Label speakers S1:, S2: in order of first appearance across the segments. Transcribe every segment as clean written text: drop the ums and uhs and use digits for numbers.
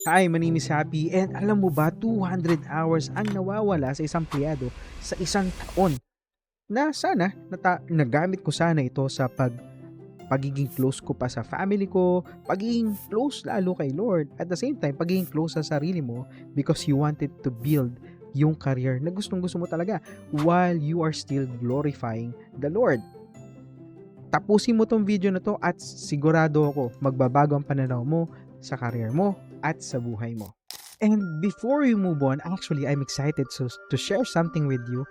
S1: Hi, my name is Happy and alam mo ba 200 hours ang nawawala sa isang empleyado sa isang taon na sana nagamit ko sana ito sa pagiging close ko pa sa family ko, pagiging close lalo kay Lord, at the same time pagiging close sa sarili mo because you wanted to build yung career na gustong-gusto mo talaga while you are still glorifying the Lord. Tapusin mo tong video na to at sigurado ako magbabago ang pananaw mo sa career mo at sa buhay mo. And before we move on, actually I'm excited to share something with you,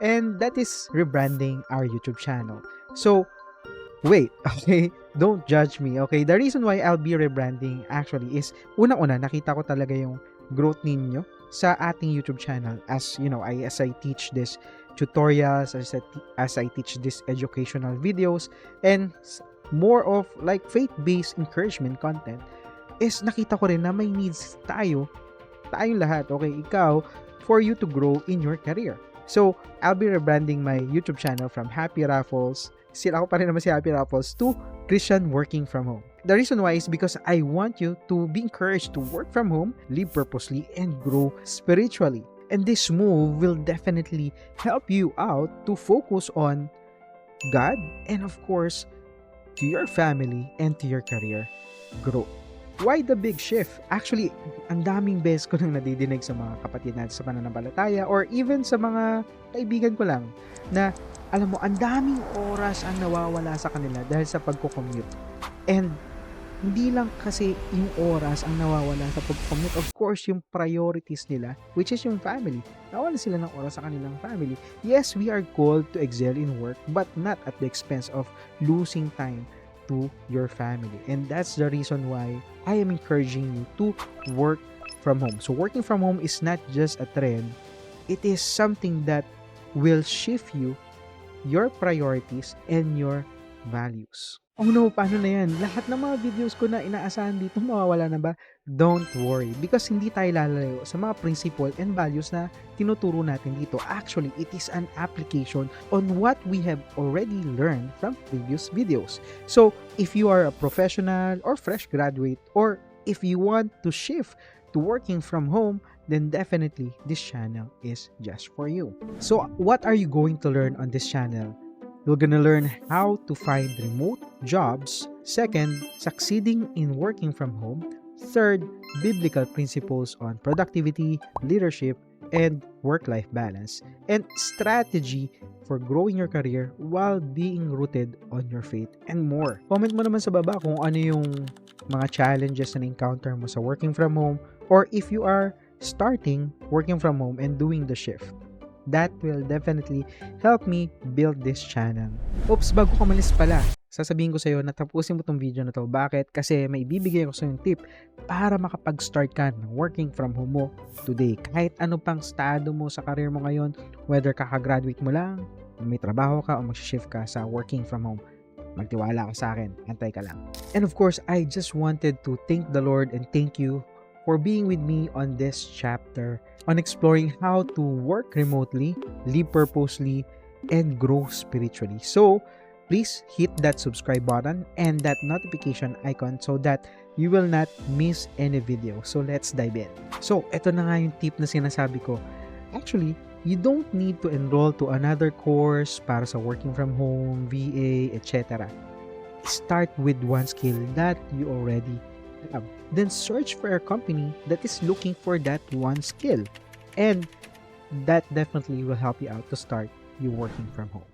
S1: and that is rebranding our YouTube channel. So, wait, okay? Don't judge me, okay? The reason why I'll be rebranding actually is unang-una nakita ko talaga yung growth ninyo sa ating YouTube channel as you know, as I teach this tutorials, as I teach this educational videos and more of like faith-based encouragement content, is nakita ko rin na may needs tayong lahat, okay? Ikaw, for you to grow in your career. So, I'll be rebranding my YouTube channel from Happy Raffles, ako pa rin naman si Happy Raffles, to Christian Working From Home. The reason why is because I want you to be encouraged to work from home, live purposely, and grow spiritually. And this move will definitely help you out to focus on God and of course, to your family and to your career growth. Why the big shift? Actually, ang daming beses ko nang nadidinig sa mga kapatid natin sa pananampalataya or even sa mga kaibigan ko lang na alam mo, ang daming oras ang nawawala sa kanila dahil sa pagko-commute. And hindi lang kasi yung oras ang nawawala sa pagko-commute. Of course, yung priorities nila, which is yung family. Nawala sila ng oras sa kanilang family. Yes, we are called to excel in work, but not at the expense of losing time to your family. And that's the reason why I am encouraging you to work from home. So working from home is not just a trend. It is something that will shift your priorities and your values. Oh no, paano na yan? Lahat ng mga videos ko na inaasahan dito mawawala na ba? Don't worry, because hindi tayo lalayo sa mga principle and values na tinuturo natin dito. Actually, it is an application on what we have already learned from previous videos. So, if you are a professional or fresh graduate, or if you want to shift to working from home, then definitely this channel is just for you. So, what are you going to learn on this channel? You're gonna learn how to find remote jobs. Second, succeeding in working from home. Third, biblical principles on productivity, leadership, and work-life balance. And strategy for growing your career while being rooted on your faith, and more. Comment mo naman sa baba kung ano yung mga challenges na encounter mo sa working from home, or if you are starting working from home and doing the shift. That will definitely help me build this channel. Oops, bago ko malis pala, sasabihin ko sa'yo na tapusin mo tong video na to. Bakit? Kasi may ibibigay ko sa'yo yung tip para makapag-start ka ng working from home mo today. Kahit ano pang estado mo sa career mo ngayon, whether kakagraduate mo lang, may trabaho ka o mag-shift ka sa working from home, magtiwala ka sa akin, antay ka lang. And of course, I just wanted to thank the Lord and thank you for being with me on this chapter on exploring how to work remotely, live purposely, and grow spiritually. So, please hit that subscribe button and that notification icon so that you will not miss any video. So, let's dive in. So, ito na nga yung tip na sinasabi ko. Actually, you don't need to enroll to another course para sa working from home, VA, etc. Start with one skill that you already have. Then search for a company that is looking for that one skill, and that definitely will help you out to start you working from home.